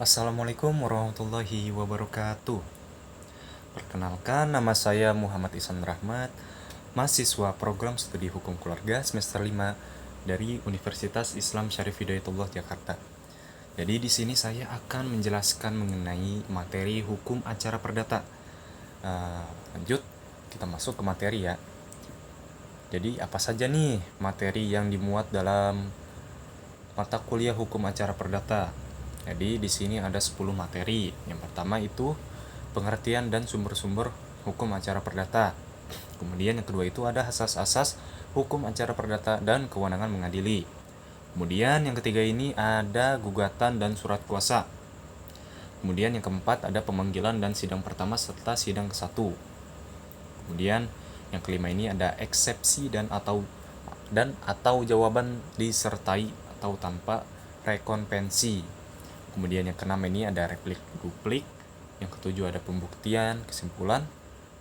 Assalamualaikum warahmatullahi wabarakatuh. Perkenalkan, nama saya Muhammad Ihsan Rahmat, mahasiswa program studi hukum keluarga semester 5 dari Universitas Islam Syarif Hidayatullah Jakarta. Jadi di sini saya akan menjelaskan mengenai materi hukum acara perdata. Lanjut, kita masuk ke materi ya. Jadi apa saja nih materi yang dimuat dalam mata kuliah hukum acara perdata? Jadi di sini ada 10 materi. Yang pertama itu pengertian dan sumber-sumber hukum acara perdata. Kemudian yang kedua itu ada asas-asas hukum acara perdata dan kewenangan mengadili. Kemudian yang ketiga ini ada gugatan dan surat kuasa. Kemudian yang keempat ada pemanggilan dan sidang pertama serta sidang ke-1. Kemudian yang kelima ini ada eksepsi dan atau jawaban disertai atau tanpa rekonvensi. Kemudian yang keenam ini ada replik duplik. Yang ketujuh ada pembuktian, kesimpulan.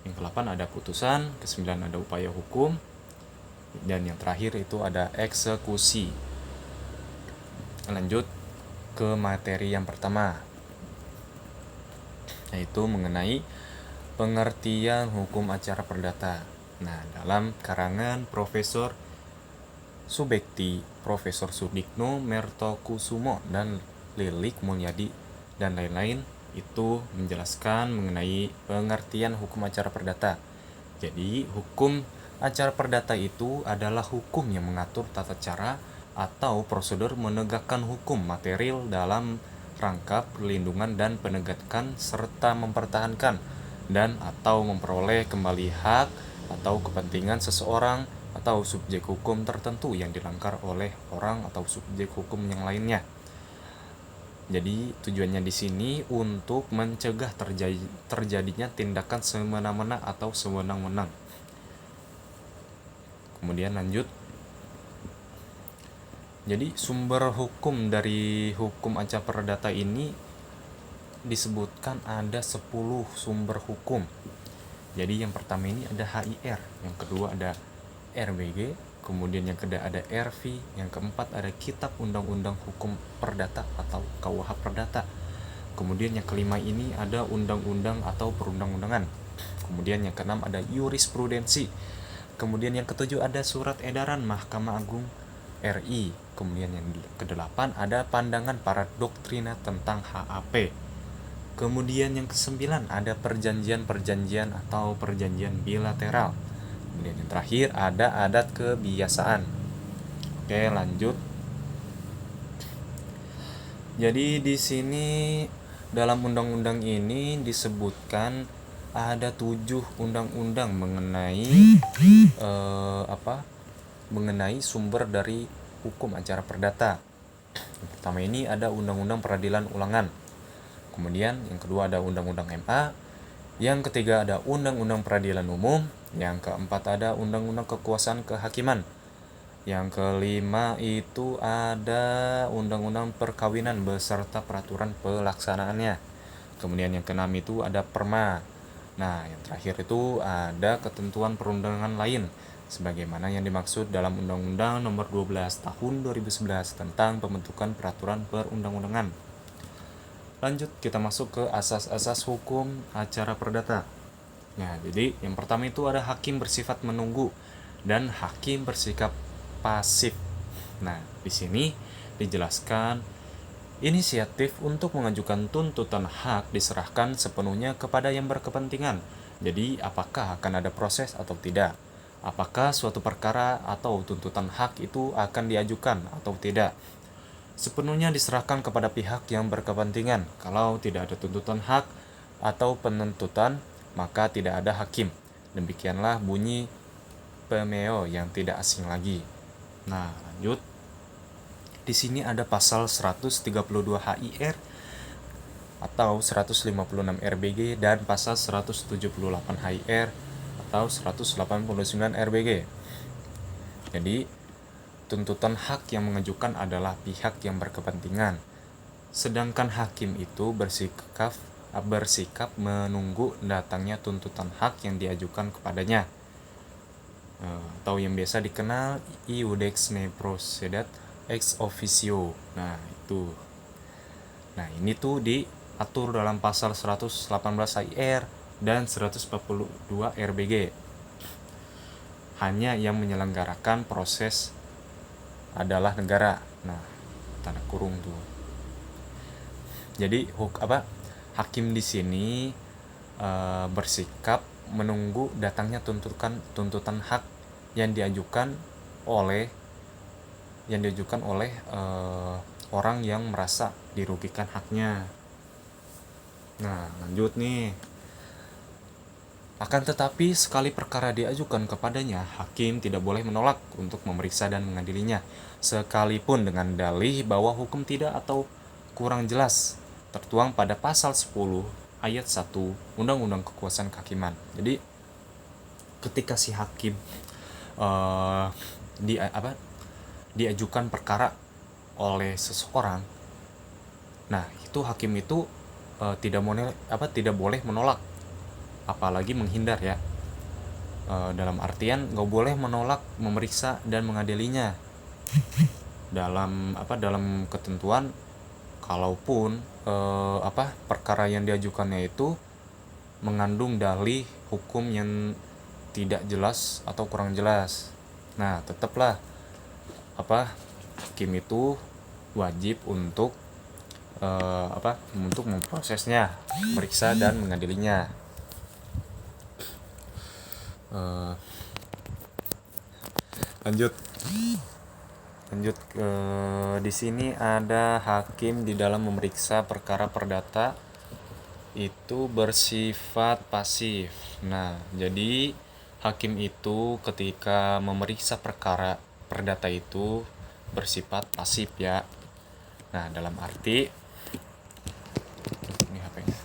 Yang ke-8 ada putusan. Ke-9 ada upaya hukum. Dan yang terakhir itu ada eksekusi. Lanjut ke materi yang pertama, yaitu mengenai pengertian hukum acara perdata. Nah, dalam karangan Profesor Subekti, Profesor Sudikno Mertokusumo, dan Lilik Mulyadi, dan lain-lain, itu menjelaskan mengenai pengertian hukum acara perdata. Jadi, hukum acara perdata itu adalah hukum yang mengatur tata cara atau prosedur menegakkan hukum material dalam rangka perlindungan dan penegakan serta mempertahankan dan atau memperoleh kembali hak atau kepentingan seseorang atau subjek hukum tertentu yang dilanggar oleh orang atau subjek hukum yang lainnya. Jadi tujuannya di sini untuk mencegah terjadinya tindakan semena-mena atau sewenang-wenang. Kemudian lanjut. Jadi sumber hukum dari hukum acara perdata ini disebutkan ada 10 sumber hukum. Jadi yang pertama ini ada HIR, yang kedua ada RBG, kemudian yang kedua ada RV, yang keempat ada Kitab Undang-Undang Hukum Perdata atau KUH Perdata. Kemudian yang kelima ini ada undang-undang atau perundang-undangan. Kemudian yang keenam ada jurisprudensi. Kemudian yang ketujuh ada surat edaran Mahkamah Agung RI. Kemudian yang kedelapan ada pandangan para doktrina tentang HAP. Kemudian yang kesembilan ada perjanjian-perjanjian atau perjanjian bilateral. Kemudian yang terakhir ada adat kebiasaan. Oke, lanjut. Jadi di sini dalam undang-undang ini disebutkan ada 7 undang-undang mengenai mengenai sumber dari hukum acara perdata. Yang pertama ini ada Undang-Undang Peradilan Ulangan. Kemudian yang kedua ada Undang-Undang MA. Yang ketiga ada Undang-Undang Peradilan Umum. Yang keempat ada Undang-Undang Kekuasaan Kehakiman. Yang kelima itu ada Undang-Undang Perkawinan beserta peraturan pelaksanaannya. Kemudian yang keenam itu ada Perma. Nah, yang terakhir itu ada ketentuan perundangan lain sebagaimana yang dimaksud dalam Undang-Undang Nomor 12 Tahun 2011 tentang pembentukan peraturan perundang-undangan. Lanjut, kita masuk ke asas-asas hukum acara perdata. Nah, jadi yang pertama itu ada hakim bersifat menunggu dan hakim bersikap pasif. Nah, di sini dijelaskan inisiatif untuk mengajukan tuntutan hak diserahkan sepenuhnya kepada yang berkepentingan. Jadi, apakah akan ada proses atau tidak? Apakah suatu perkara atau tuntutan hak itu akan diajukan atau tidak? Sepenuhnya diserahkan kepada pihak yang berkepentingan. Kalau tidak ada tuntutan hak atau penuntutan, maka tidak ada hakim. Demikianlah bunyi PMEO yang tidak asing lagi. Nah, lanjut. Di sini ada pasal 132 HIR atau 156 RBG dan pasal 178 HIR atau 189 RBG. Jadi, tuntutan hak yang mengajukan adalah pihak yang berkepentingan. Sedangkan hakim itu bersikap menunggu datangnya tuntutan hak yang diajukan kepadanya. Atau yang biasa dikenal iudex ne procedat ex officio. Nah, itu. Nah, ini tuh diatur dalam pasal 118 AIR dan 142 RBG. Hanya yang menyelenggarakan proses adalah negara. Nah, tanda kurung tuh. Jadi hakim di sini bersikap menunggu datangnya tuntutan hak yang diajukan oleh orang yang merasa dirugikan haknya. Nah, lanjut nih. Akan tetapi sekali perkara diajukan kepadanya, hakim tidak boleh menolak untuk memeriksa dan mengadilinya, sekalipun dengan dalih bahwa hukum tidak atau kurang jelas tertuang pada pasal 10 ayat 1 Undang-Undang Kekuasaan Kehakiman. Jadi ketika si hakim diajukan perkara oleh seseorang, nah itu hakim itu tidak boleh menolak, apalagi menghindar ya. Dalam artian nggak boleh menolak memeriksa dan mengadilinya dalam ketentuan kalaupun perkara yang diajukannya itu mengandung dalih hukum yang tidak jelas atau kurang jelas. Nah, tetaplah hakim itu wajib untuk memprosesnya, meriksa dan mengadilinya. Lanjut di sini ada hakim di dalam memeriksa perkara perdata itu bersifat pasif. Nah, jadi hakim itu ketika memeriksa perkara perdata itu bersifat pasif ya. Nah, dalam arti ini HP-nya.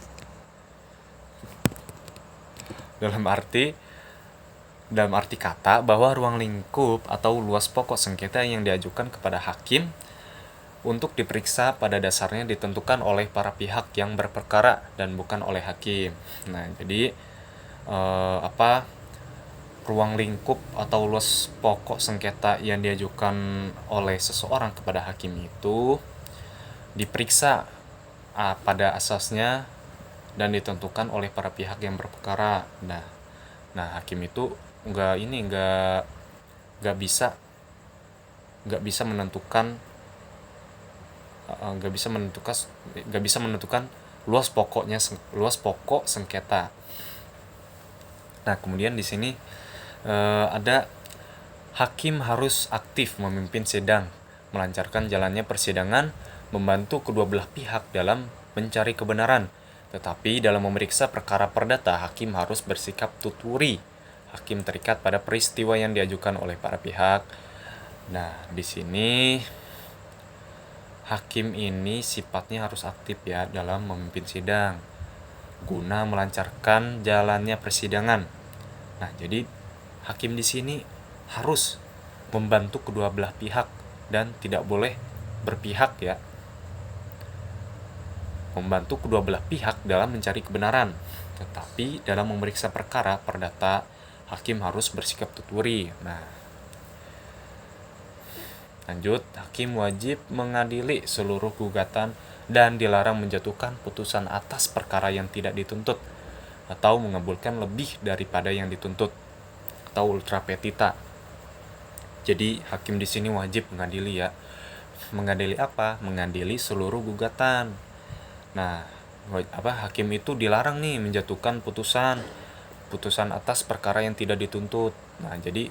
Dalam arti kata bahwa ruang lingkup atau luas pokok sengketa yang diajukan kepada hakim untuk diperiksa pada dasarnya ditentukan oleh para pihak yang berperkara dan bukan oleh hakim. Nah, jadi ruang lingkup atau luas pokok sengketa yang diajukan oleh seseorang kepada hakim itu diperiksa pada asasnya dan ditentukan oleh para pihak yang berperkara. Nah, hakim itu nggak bisa menentukan luas pokok sengketa. Nah, kemudian di sini ada hakim harus aktif memimpin sidang, melancarkan jalannya persidangan, membantu kedua belah pihak dalam mencari kebenaran. Tetapi dalam memeriksa perkara perdata, hakim harus bersikap tuturi. Hakim terikat pada peristiwa yang diajukan oleh para pihak. Nah, di sini hakim ini sifatnya harus aktif ya dalam memimpin sidang guna melancarkan jalannya persidangan. Nah, jadi hakim di sini harus membantu kedua belah pihak dan tidak boleh berpihak ya. Membantu kedua belah pihak dalam mencari kebenaran. Tetapi dalam memeriksa perkara perdata, hakim harus bersikap tuturi. Nah, lanjut, hakim wajib mengadili seluruh gugatan dan dilarang menjatuhkan putusan atas perkara yang tidak dituntut atau mengabulkan lebih daripada yang dituntut atau ultra petita. Jadi hakim di sini wajib mengadili ya. Mengadili apa? Mengadili seluruh gugatan. Nah, hakim itu dilarang nih menjatuhkan putusan atas perkara yang tidak dituntut. Nah, jadi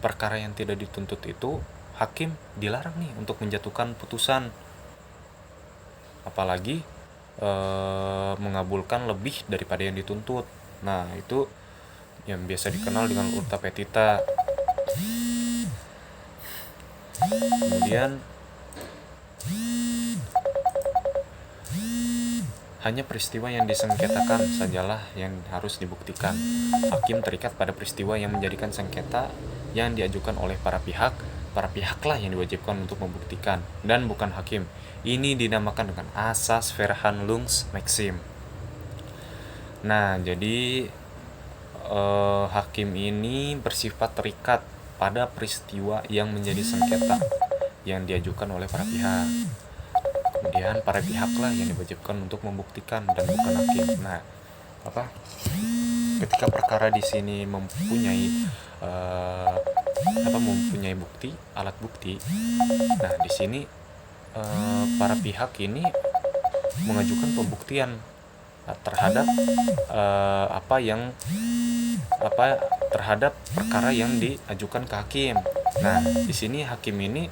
perkara yang tidak dituntut itu hakim dilarang nih untuk menjatuhkan putusan, apalagi mengabulkan lebih daripada yang dituntut. Nah, itu yang biasa dikenal dengan ultra petita. Kemudian hanya peristiwa yang disengketakan sajalah yang harus dibuktikan. Hakim terikat pada peristiwa yang menjadikan sengketa yang diajukan oleh para pihak. Para pihaklah yang diwajibkan untuk membuktikan dan bukan hakim. Ini dinamakan dengan asas Verhandlungs Maxim. Nah, jadi hakim ini bersifat terikat pada peristiwa yang menjadi sengketa. yang diajukan oleh para pihak. Kemudian para pihaklah yang diwajibkan untuk membuktikan dan bukan hakim. Nah, ketika perkara di sini mempunyai bukti, alat bukti. Nah, di sini para pihak ini mengajukan pembuktian terhadap terhadap perkara yang diajukan ke hakim. Nah, di sini hakim ini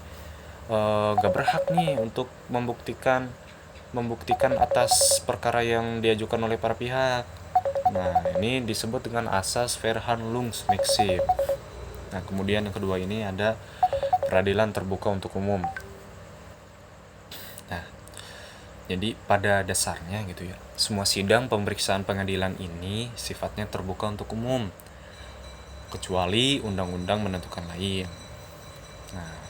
gak berhak nih untuk membuktikan atas perkara yang diajukan oleh para pihak. Nah, ini disebut dengan asas Verhandlungsmaxim. Nah, kemudian yang kedua ini ada peradilan terbuka untuk umum. Nah, jadi pada dasarnya gitu ya, semua sidang pemeriksaan pengadilan ini sifatnya terbuka untuk umum, kecuali undang-undang menentukan lain. Nah,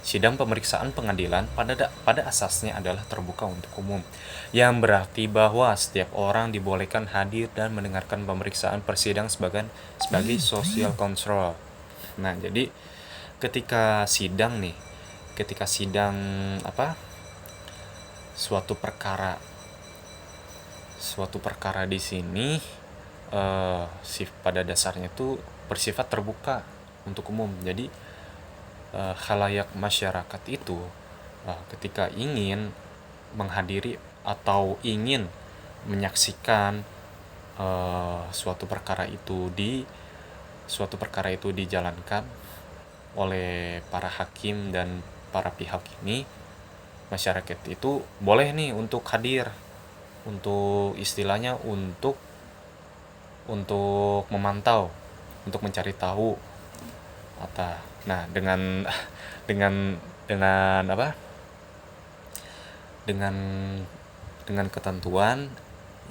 sidang pemeriksaan pengadilan pada asasnya adalah terbuka untuk umum, yang berarti bahwa setiap orang dibolehkan hadir dan mendengarkan pemeriksaan persidangan sebagai social control. Nah, jadi ketika sidang suatu perkara di sini pada dasarnya itu bersifat terbuka untuk umum. Jadi khalayak masyarakat itu ketika ingin menghadiri atau ingin menyaksikan suatu perkara itu dijalankan oleh para hakim dan para pihak ini, masyarakat itu boleh nih untuk hadir, untuk istilahnya untuk memantau, untuk mencari tahu. Nah, dengan ketentuan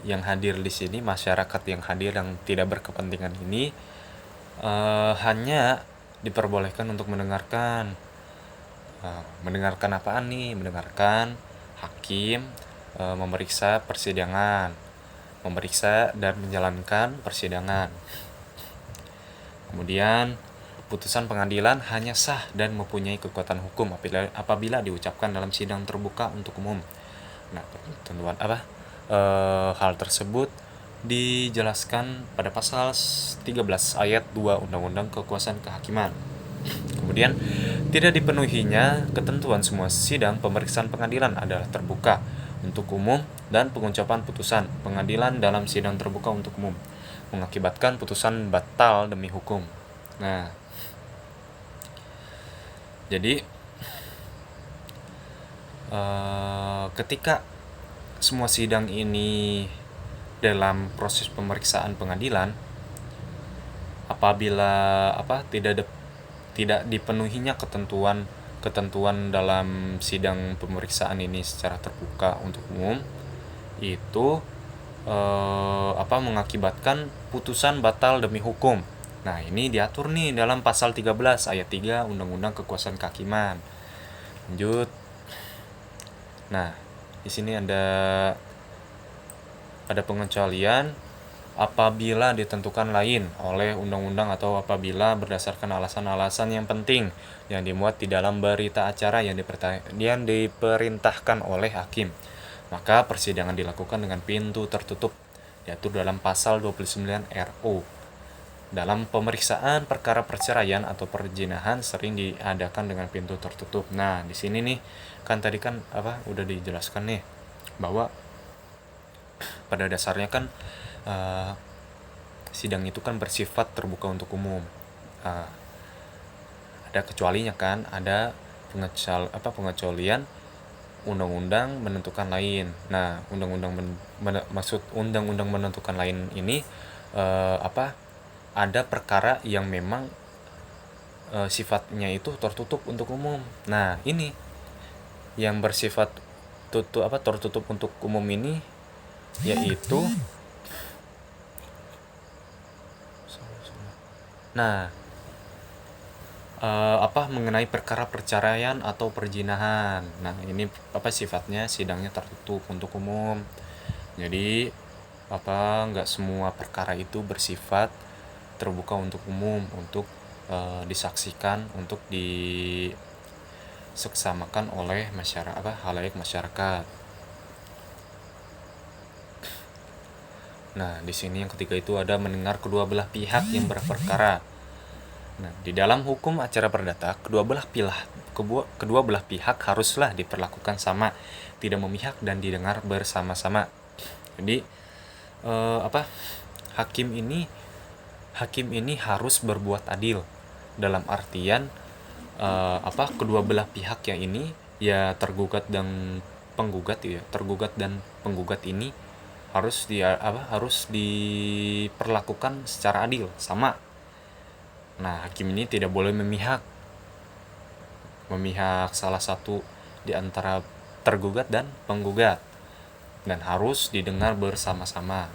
yang hadir di sini, masyarakat yang hadir yang tidak berkepentingan ini hanya diperbolehkan untuk mendengarkan apaan nih? Mendengarkan hakim memeriksa persidangan, memeriksa dan menjalankan persidangan. Kemudian putusan pengadilan hanya sah dan mempunyai kekuatan hukum apabila diucapkan dalam sidang terbuka untuk umum. Nah, ketentuan hal tersebut dijelaskan pada pasal 13 ayat 2 Undang-Undang Kekuasaan Kehakiman. Kemudian, tidak dipenuhinya ketentuan semua sidang pemeriksaan pengadilan adalah terbuka untuk umum dan pengucapan putusan pengadilan dalam sidang terbuka untuk umum mengakibatkan putusan batal demi hukum. Nah, jadi ketika semua sidang ini dalam proses pemeriksaan pengadilan, apabila tidak dipenuhinya ketentuan dalam sidang pemeriksaan ini secara terbuka untuk umum, itu mengakibatkan putusan batal demi hukum. Nah, ini diatur nih dalam pasal 13 ayat 3 Undang-Undang Kekuasaan Kehakiman. Lanjut. Nah, di sini ada pengecualian apabila ditentukan lain oleh undang-undang atau apabila berdasarkan alasan-alasan yang penting yang dimuat di dalam berita acara yang diperintahkan oleh hakim. Maka persidangan dilakukan dengan pintu tertutup, diatur dalam pasal 29 RO. Dalam pemeriksaan perkara perceraian atau perjinahan sering diadakan dengan pintu tertutup. Nah, di sini nih kan tadi kan udah dijelaskan nih bahwa pada dasarnya kan sidang itu kan bersifat terbuka untuk umum. Ada kecualinya kan, ada pengecualian undang-undang menentukan lain. Nah, maksud undang-undang menentukan lain ini ada perkara yang memang sifatnya itu tertutup untuk umum. Nah, ini yang bersifat tertutup untuk umum ini yaitu mengenai perkara perceraian atau perjinahan. Nah, ini sifatnya sidangnya tertutup untuk umum. Jadi nggak semua perkara itu bersifat terbuka untuk umum untuk disaksikan untuk diseksamakan oleh halayak masyarakat. Nah, di sini yang ketiga itu ada mendengar kedua belah pihak yang berperkara. Nah, di dalam hukum acara perdata, kedua belah pihak haruslah diperlakukan sama, tidak memihak dan didengar bersama-sama. Jadi hakim ini harus berbuat adil dalam artian kedua belah pihak yang ini ya tergugat dan penggugat ini harus diperlakukan secara adil sama. Nah, hakim ini tidak boleh memihak salah satu di antara tergugat dan penggugat, dan harus didengar bersama-sama.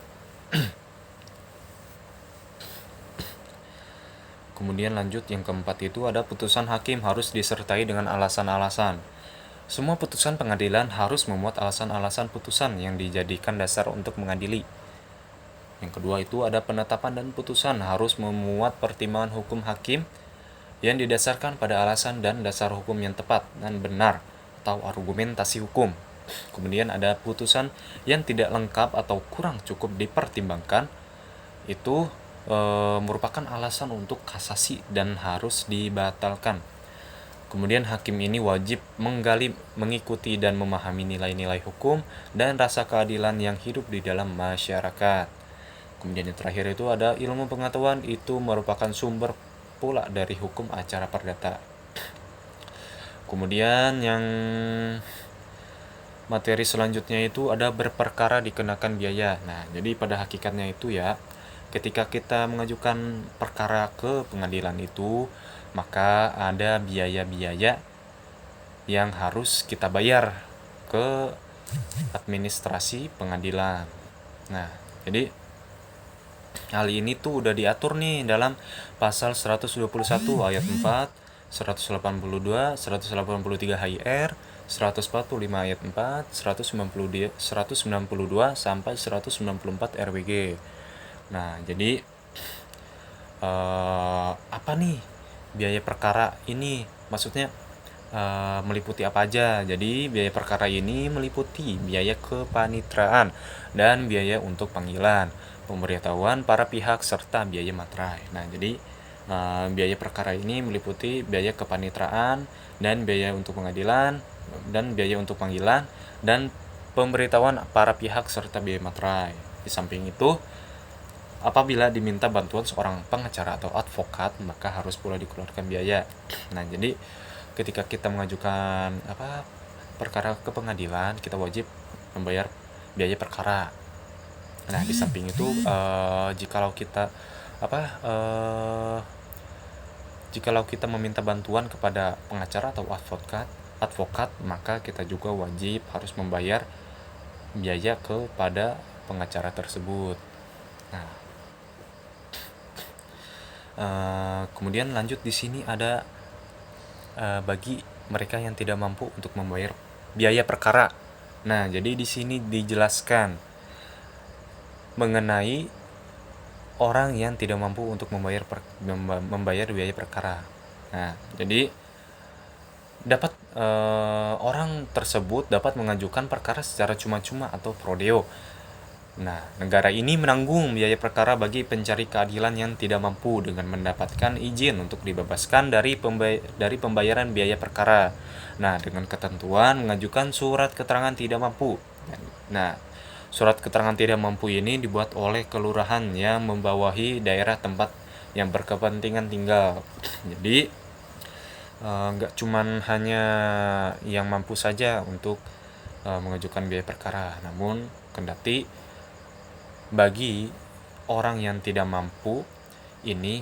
Kemudian lanjut yang keempat itu ada putusan hakim harus disertai dengan alasan-alasan. Semua putusan pengadilan harus memuat alasan-alasan putusan yang dijadikan dasar untuk mengadili. Yang kedua itu ada penetapan dan putusan harus memuat pertimbangan hukum hakim yang didasarkan pada alasan dan dasar hukum yang tepat dan benar atau argumentasi hukum. Kemudian ada putusan yang tidak lengkap atau kurang cukup dipertimbangkan, itu merupakan alasan untuk kasasi dan harus dibatalkan. Kemudian hakim ini wajib menggali, mengikuti dan memahami nilai-nilai hukum dan rasa keadilan yang hidup di dalam masyarakat. Kemudian yang terakhir itu ada ilmu pengetahuan, itu merupakan sumber pula dari hukum acara perdata. Kemudian yang materi selanjutnya itu ada berperkara dikenakan biaya. Nah, jadi pada hakikatnya itu ya, ketika kita mengajukan perkara ke pengadilan itu, maka ada biaya-biaya yang harus kita bayar ke administrasi pengadilan. Nah, jadi hal ini tuh udah diatur nih dalam pasal 121 ayat 4, 182, 183 HIR, 145 ayat 4, 192 sampai 194 RWG. Nah, jadi apa nih biaya perkara ini? Maksudnya meliputi apa aja? Jadi biaya perkara ini meliputi biaya kepanitraan dan biaya untuk panggilan, pemberitahuan para pihak serta biaya materai. Nah, jadi biaya perkara ini meliputi biaya kepanitraan dan biaya untuk pengadilan dan biaya untuk panggilan dan pemberitahuan para pihak serta biaya materai. Di samping itu, apabila diminta bantuan seorang pengacara atau advokat, maka harus pula dikeluarkan biaya. Nah, jadi ketika kita mengajukan perkara ke pengadilan, kita wajib membayar biaya perkara. Nah, di samping itu jikalau kita meminta bantuan kepada pengacara atau advokat, maka kita juga wajib harus membayar biaya kepada pengacara tersebut. Nah, kemudian lanjut di sini ada bagi mereka yang tidak mampu untuk membayar biaya perkara. Nah, jadi di sini dijelaskan mengenai orang yang tidak mampu untuk membayar biaya perkara. Nah, jadi orang tersebut dapat mengajukan perkara secara cuma-cuma atau prodeo. Nah, negara ini menanggung biaya perkara bagi pencari keadilan yang tidak mampu dengan mendapatkan izin untuk dibebaskan dari pembayaran biaya perkara. Nah, dengan ketentuan mengajukan surat keterangan tidak mampu. Nah, surat keterangan tidak mampu ini dibuat oleh kelurahan yang membawahi daerah tempat yang berkepentingan tinggal. Jadi nggak cuman hanya yang mampu saja untuk mengajukan biaya perkara, namun kendati bagi orang yang tidak mampu ini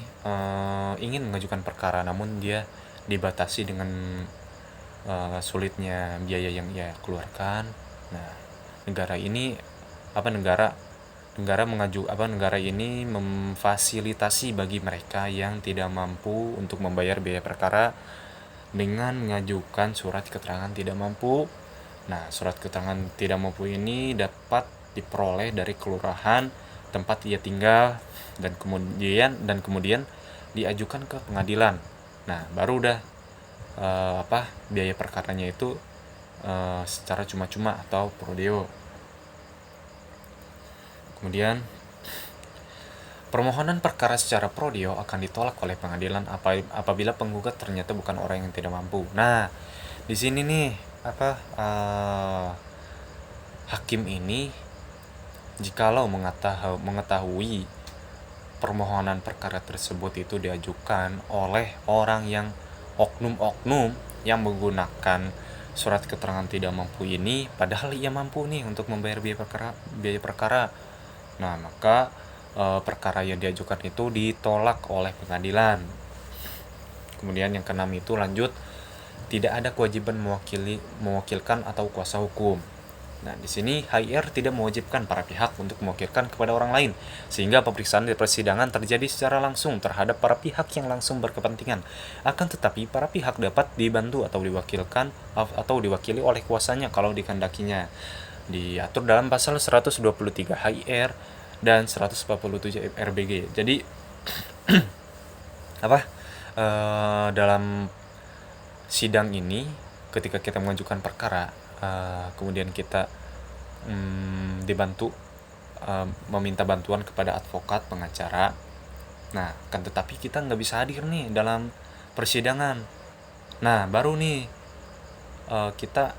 ingin mengajukan perkara, namun dia dibatasi dengan sulitnya biaya yang ia keluarkan. Nah, negara ini negara ini memfasilitasi bagi mereka yang tidak mampu untuk membayar biaya perkara dengan mengajukan surat keterangan tidak mampu. Nah, surat keterangan tidak mampu ini dapat diperoleh dari kelurahan tempat ia tinggal dan kemudian diajukan ke pengadilan. Nah, baru udah biaya perkaranya itu secara cuma-cuma atau pro deo. Kemudian permohonan perkara secara pro deo akan ditolak oleh pengadilan apabila penggugat ternyata bukan orang yang tidak mampu. Nah, di sini nih hakim ini jikalau mengetahui permohonan perkara tersebut itu diajukan oleh orang yang oknum-oknum yang menggunakan surat keterangan tidak mampu ini, padahal ia mampu nih untuk membayar biaya perkara. Nah, maka perkara yang diajukan itu ditolak oleh pengadilan. Kemudian yang keenam itu lanjut, tidak ada kewajiban mewakilkan atau kuasa hukum. Nah, di sini HIR tidak mewajibkan para pihak untuk mewakilkan kepada orang lain, sehingga pemeriksaan di persidangan terjadi secara langsung terhadap para pihak yang langsung berkepentingan. Akan tetapi, para pihak dapat dibantu atau diwakili oleh kuasanya kalau dikehendakinya. Diatur dalam pasal 123 HIR dan 147 RBG. Jadi dalam sidang ini ketika kita mengajukan perkara, kemudian kita dibantu meminta bantuan kepada advokat pengacara. Nah, kan tetapi kita nggak bisa hadir nih dalam persidangan. Nah, baru nih kita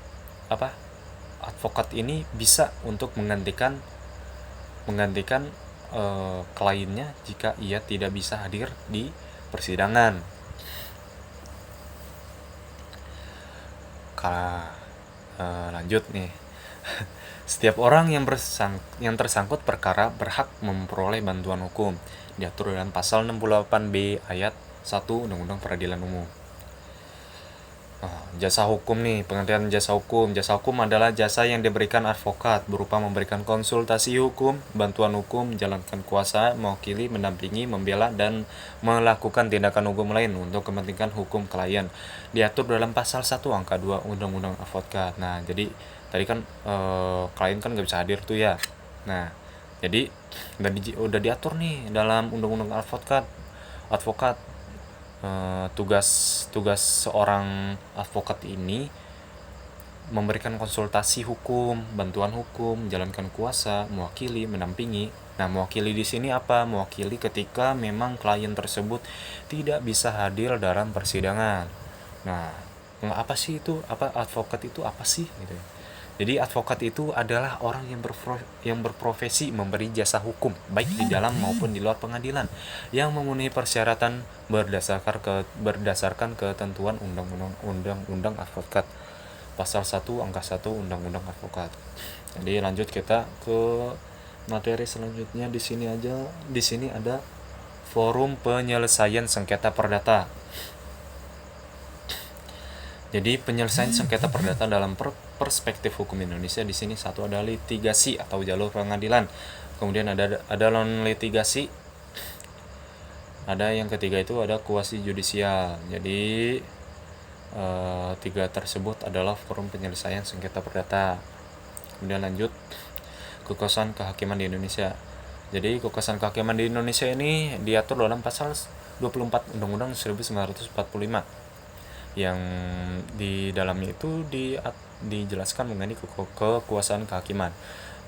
advokat ini bisa untuk menggantikan kliennya jika ia tidak bisa hadir di persidangan. Lanjut nih. Setiap orang yang tersangkut perkara berhak memperoleh bantuan hukum, diatur dalam pasal 68B ayat 1 Undang-Undang Peradilan Umum. Jasa hukum nih, pengertian jasa hukum. Jasa hukum adalah jasa yang diberikan advokat berupa memberikan konsultasi hukum, bantuan hukum, menjalankan kuasa, mewakili, mendampingi, membela, dan melakukan tindakan hukum lain untuk kepentingan hukum klien. Diatur dalam pasal 1 angka 2 Undang-Undang Advokat. Nah, jadi tadi kan klien kan nggak bisa hadir tuh ya. Nah, jadi udah diatur nih dalam Undang-Undang Advokat. Tugas seorang advokat ini memberikan konsultasi hukum, bantuan hukum, menjalankan kuasa, mewakili, mendampingi. Nah, mewakili di sini apa? Mewakili ketika memang klien tersebut tidak bisa hadir dalam persidangan. Nah, apa sih itu? Advokat itu apa sih gitu. Jadi advokat itu adalah orang yang berprofesi memberi jasa hukum baik di dalam maupun di luar pengadilan yang memenuhi persyaratan berdasarkan ketentuan Undang-Undang Advokat pasal 1 angka 1 Undang-Undang Advokat. Jadi lanjut kita ke materi selanjutnya. Di sini ada forum penyelesaian sengketa perdata. Jadi penyelesaian sengketa perdata dalam perspektif hukum Indonesia di sini satu ada litigasi atau jalur pengadilan. Kemudian ada non litigasi. Ada yang ketiga itu ada kuasi judisial. Jadi tiga tersebut adalah forum penyelesaian sengketa perdata. Kemudian lanjut kekuasaan kehakiman di Indonesia. Jadi kekuasaan kehakiman di Indonesia ini diatur dalam pasal 24 Undang-Undang 1945 yang di dalamnya itu dijelaskan mengenai kekuasaan kehakiman.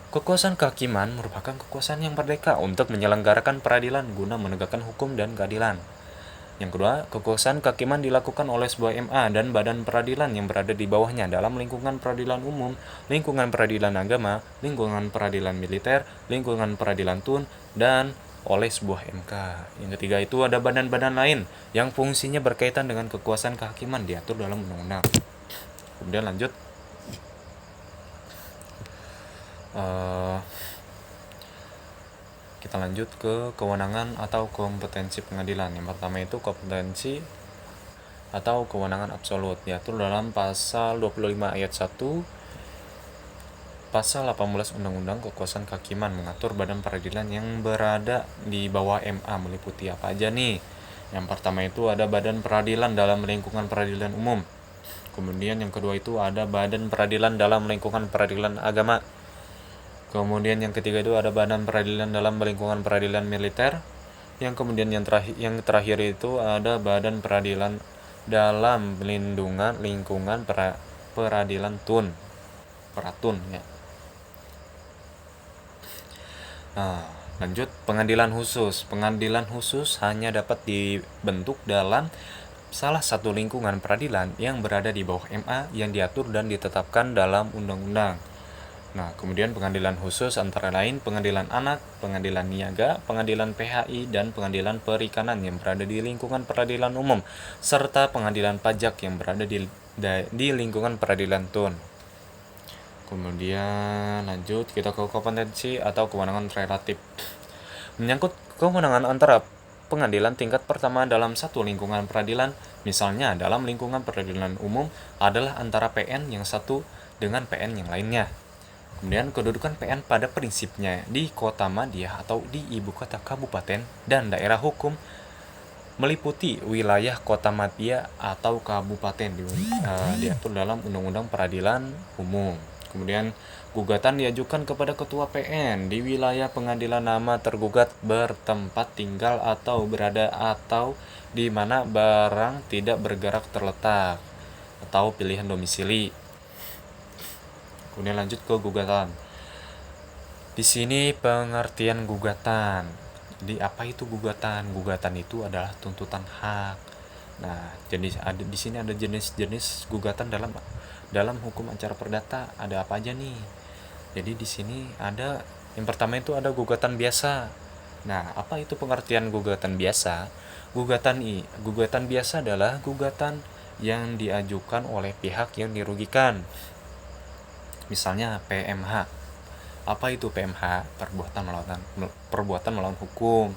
Kekuasaan kehakiman merupakan kekuasaan yang merdeka untuk menyelenggarakan peradilan guna menegakkan hukum dan keadilan. Yang kedua, kekuasaan kehakiman dilakukan oleh sebuah MA dan badan peradilan yang berada di bawahnya dalam lingkungan peradilan umum, lingkungan peradilan agama, lingkungan peradilan militer, lingkungan peradilan tun, dan oleh sebuah MK. Yang ketiga itu ada badan-badan lain yang fungsinya berkaitan dengan kekuasaan kehakiman diatur dalam undang-undang. Kemudian lanjut kita lanjut ke kewenangan atau kompetensi pengadilan. Yang pertama itu kompetensi atau kewenangan absolut diatur dalam pasal 25 ayat 1 Pasal 18 Undang-Undang Kekuasaan Kehakiman mengatur badan peradilan yang berada di bawah MA meliputi apa aja nih. Yang pertama itu ada badan peradilan dalam lingkungan peradilan umum. Kemudian yang kedua itu ada badan peradilan dalam lingkungan peradilan agama. Kemudian yang ketiga itu ada badan peradilan dalam lingkungan peradilan militer. Yang kemudian yang terakhir itu ada Badan Peradilan dalam lingkungan peradilan Peratun ya. Nah, lanjut pengadilan khusus. Pengadilan khusus hanya dapat dibentuk dalam salah satu lingkungan peradilan yang berada di bawah MA yang diatur dan ditetapkan dalam undang-undang. Nah, kemudian pengadilan khusus antara lain pengadilan anak, pengadilan niaga, pengadilan PHI, dan pengadilan perikanan yang berada di lingkungan peradilan umum, serta pengadilan pajak yang berada di lingkungan peradilan tun. Kemudian lanjut kita ke kompetensi atau kewenangan relatif. Menyangkut kewenangan antara pengadilan tingkat pertama dalam satu lingkungan peradilan, misalnya dalam lingkungan peradilan umum adalah antara PN yang satu dengan PN yang lainnya. Kemudian kedudukan PN pada prinsipnya di kota madya atau di ibu kota kabupaten dan daerah hukum meliputi wilayah kota madya atau kabupaten diatur dalam Undang-Undang Peradilan Umum. Kemudian gugatan diajukan kepada ketua PN di wilayah pengadilan nama tergugat bertempat tinggal atau berada atau di mana barang tidak bergerak terletak atau pilihan domisili. Kemudian lanjut ke gugatan. Di sini pengertian gugatan. Di apa itu gugatan? Gugatan itu adalah tuntutan hak. Nah, di sini ada jenis-jenis gugatan dalam hukum acara perdata. Ada apa aja nih? Jadi di sini ada yang pertama itu ada gugatan biasa. Nah, apa itu pengertian gugatan biasa? Gugatan biasa adalah gugatan yang diajukan oleh pihak yang dirugikan. Misalnya PMH. Apa itu PMH? Perbuatan melawan hukum.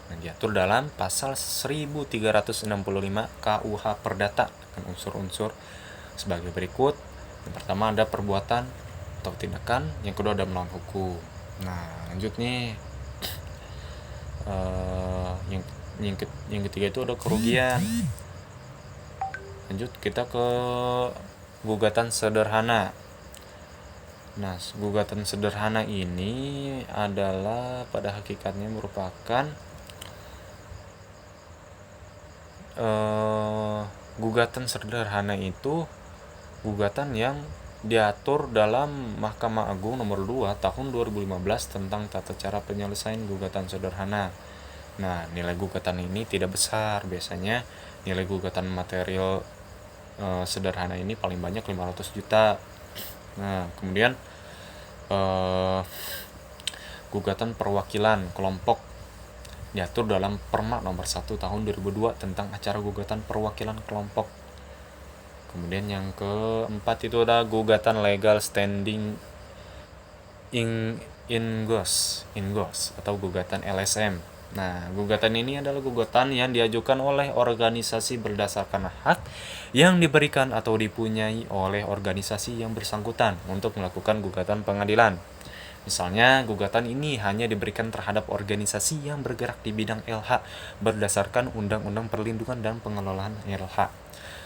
Nah, diatur dalam pasal 1365 KUH Perdata dengan unsur-unsur sebagai berikut. Yang pertama ada perbuatan atau tindakan, yang kedua ada melawan hukum. Nah, lanjut nih. Yang ketiga itu ada kerugian. Lanjut kita ke gugatan sederhana. Nah, gugatan sederhana ini adalah pada hakikatnya merupakan gugatan sederhana itu gugatan yang diatur dalam Mahkamah Agung nomor 2 tahun 2015 tentang tata cara penyelesaian gugatan sederhana. Nah, nilai gugatan ini tidak besar. Biasanya nilai gugatan material sederhana ini paling banyak 500 juta. Nah, kemudian gugatan perwakilan kelompok diatur dalam Perma nomor 1 tahun 2002 tentang acara gugatan perwakilan kelompok. Kemudian yang keempat itu ada gugatan legal standing ingos atau gugatan LSM. Nah, gugatan ini adalah gugatan yang diajukan oleh organisasi berdasarkan hak yang diberikan atau dipunyai oleh organisasi yang bersangkutan untuk melakukan gugatan pengadilan. Misalnya, gugatan ini hanya diberikan terhadap organisasi yang bergerak di bidang LH berdasarkan Undang-Undang Perlindungan dan Pengelolaan LH.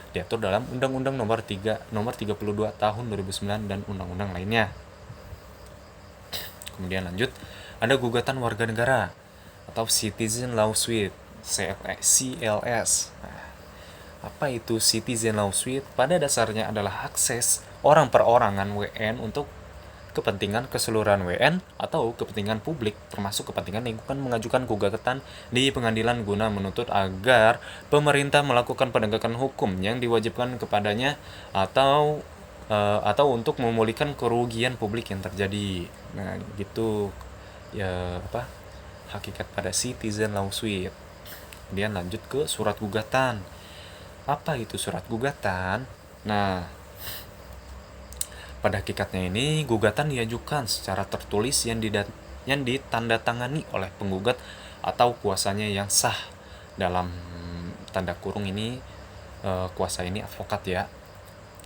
Diatur dalam Undang-Undang nomor 32 tahun 2009 dan undang-undang lainnya. Kemudian lanjut, ada gugatan warga negara atau Citizen Lawsuit, CLS. Nah, apa itu Citizen Lawsuit? Pada dasarnya adalah akses orang perorangan WN untuk kepentingan keseluruhan WN atau kepentingan publik termasuk kepentingan lingkungan mengajukan gugatan di pengadilan guna menuntut agar pemerintah melakukan penegakan hukum yang diwajibkan kepadanya atau untuk memulihkan kerugian publik yang terjadi. Nah, gitu ya hakikat pada Citizen Lawsuit. Kemudian lanjut ke surat gugatan. Apa itu surat gugatan? Nah, pada hakikatnya ini gugatan diajukan secara tertulis yang ditandatangani oleh penggugat atau kuasanya yang sah. Dalam tanda kurung ini kuasa ini advokat ya.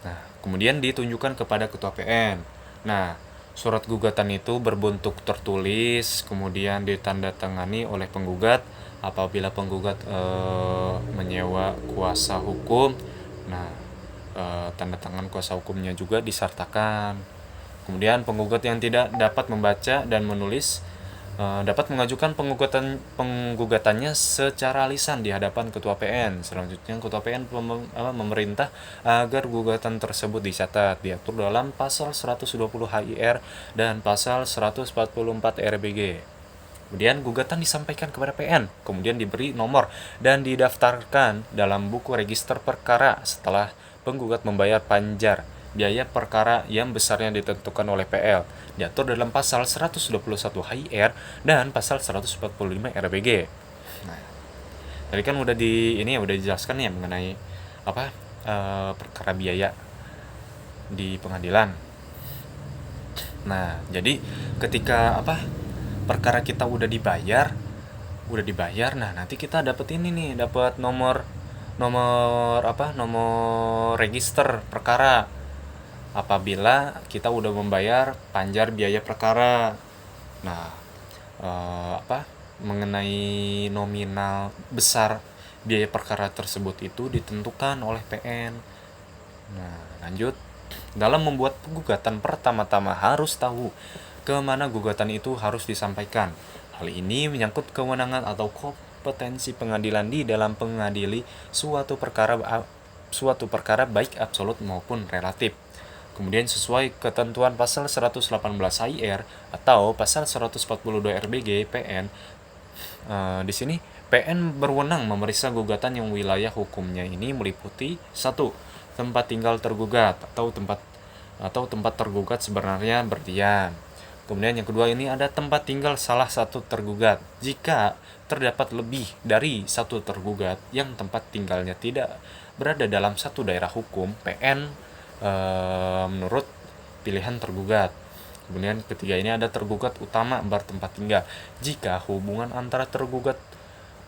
Nah, kemudian ditunjukkan kepada ketua PN. Nah, surat gugatan itu berbentuk tertulis, kemudian ditandatangani oleh penggugat apabila penggugat menyewa kuasa hukum. Nah, tanda tangan kuasa hukumnya juga disertakan. Kemudian penggugat yang tidak dapat membaca dan menulis dapat mengajukan penggugatannya secara lisan di hadapan Ketua PN. Selanjutnya Ketua PN memerintah agar gugatan tersebut dicatat, diatur dalam pasal 120 HIR dan pasal 144 RBG. Kemudian gugatan disampaikan kepada PN, kemudian diberi nomor dan didaftarkan dalam buku register perkara setelah penggugat membayar panjar biaya perkara yang besarnya ditentukan oleh PL, diatur dalam pasal 121 HIR dan pasal 145 RBG. Nah, tadi kan udah dijelaskan ya mengenai perkara biaya di pengadilan. Nah, jadi ketika perkara kita udah dibayar, nah nanti kita dapat ini nih, dapat nomor register perkara apabila kita udah membayar panjar biaya perkara. Nah, mengenai nominal besar biaya perkara tersebut itu ditentukan oleh PN. Nah, lanjut. Dalam membuat gugatan, pertama-tama harus tahu kemana gugatan itu harus disampaikan. Hal ini menyangkut kewenangan atau kompetensi pengadilan di dalam mengadili suatu perkara baik absolut maupun relatif. Kemudian sesuai ketentuan pasal 118 HIR atau pasal 142 RBG PN, di sini PN berwenang memeriksa gugatan yang wilayah hukumnya ini meliputi 1. Tempat tinggal tergugat atau tempat tergugat sebenarnya berdiam. Kemudian yang kedua ini ada tempat tinggal salah satu tergugat. Jika terdapat lebih dari satu tergugat yang tempat tinggalnya tidak berada dalam satu daerah hukum, PN menurut pilihan tergugat. Kemudian ketiga ini ada tergugat utama bertempat tinggal. Jika hubungan antara tergugat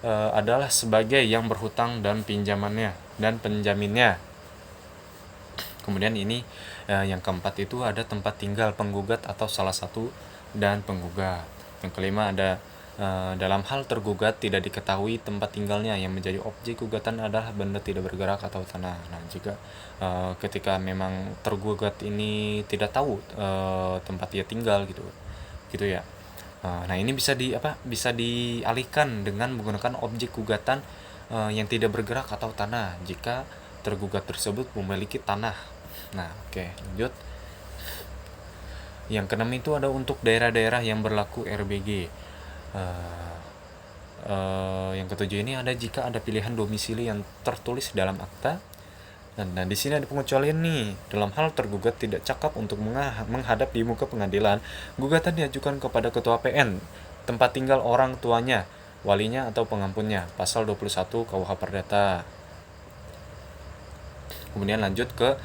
adalah sebagai yang berhutang dan penjaminnya. Kemudian ini yang keempat itu ada tempat tinggal penggugat atau salah satu dan penggugat. Yang kelima ada dalam hal tergugat tidak diketahui tempat tinggalnya, yang menjadi objek gugatan adalah benda tidak bergerak atau tanah. Nah, jika ketika memang tergugat ini tidak tahu tempat dia tinggal gitu ya. Nah, ini bisa dialihkan dengan menggunakan objek gugatan yang tidak bergerak atau tanah jika tergugat tersebut memiliki tanah. Nah, oke, lanjut. Yang keenam itu ada untuk daerah-daerah yang berlaku RBG. Yang ketujuh ini ada jika ada pilihan domisili yang tertulis dalam akta. Nah, di sini ada pengecualian nih. Dalam hal tergugat tidak cakap untuk menghadap di muka pengadilan, gugatan diajukan kepada Ketua PN, tempat tinggal orang tuanya, walinya atau pengampunnya. Pasal 21 KUH Perdata. Kemudian lanjut ke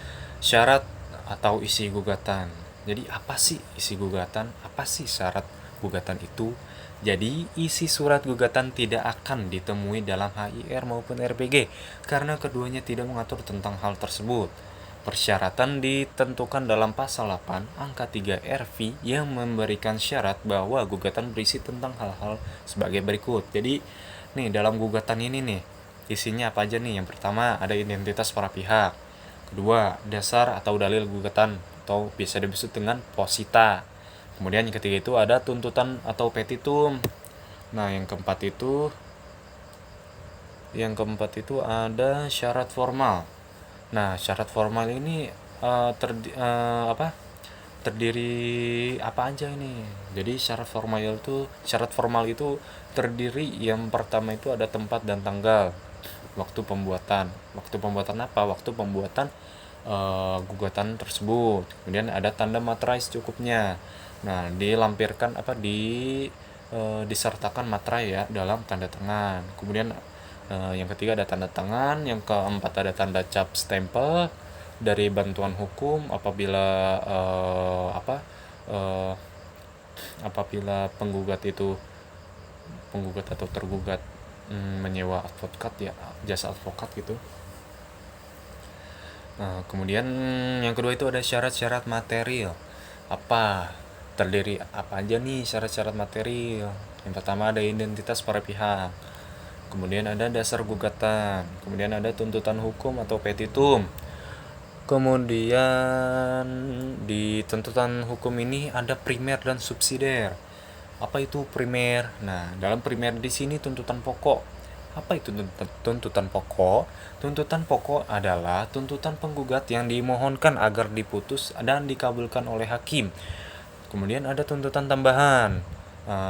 syarat atau isi gugatan. Jadi apa sih isi gugatan? Apa sih syarat gugatan itu? Jadi isi surat gugatan tidak akan ditemui dalam HIR maupun RBG karena keduanya tidak mengatur tentang hal tersebut. Persyaratan ditentukan dalam pasal 8 angka 3 RV yang memberikan syarat bahwa gugatan berisi tentang hal-hal sebagai berikut. Jadi nih dalam gugatan ini nih isinya apa aja nih? Yang pertama ada identitas para pihak. Kedua, dasar atau dalil gugatan atau bisa disebut dengan posita. Kemudian yang ketiga itu ada tuntutan atau petitum. Nah, yang keempat itu ada syarat formal. Nah, syarat formal ini terdiri apa aja ini? Jadi syarat formal itu terdiri, yang pertama itu ada tempat dan tanggal. Waktu pembuatan apa? Waktu pembuatan gugatan tersebut. Kemudian ada tanda materai secukupnya. Nah, dilampirkan disertakan materai ya dalam tanda tangan. Kemudian yang ketiga ada tanda tangan, yang keempat ada tanda cap stempel dari bantuan hukum apabila penggugat atau tergugat menyewa advokat ya, jasa advokat gitu. Nah, kemudian yang kedua itu ada syarat-syarat material. Terdiri apa aja nih syarat-syarat material? Yang pertama ada identitas para pihak. Kemudian ada dasar gugatan. Kemudian ada tuntutan hukum atau petitum. Kemudian di tuntutan hukum ini ada primer dan subsidiar. Apa itu primer? Nah, dalam primer di sini tuntutan pokok. Apa itu tuntutan pokok? Tuntutan pokok adalah tuntutan penggugat yang dimohonkan agar diputus dan dikabulkan oleh hakim. Kemudian ada tuntutan tambahan.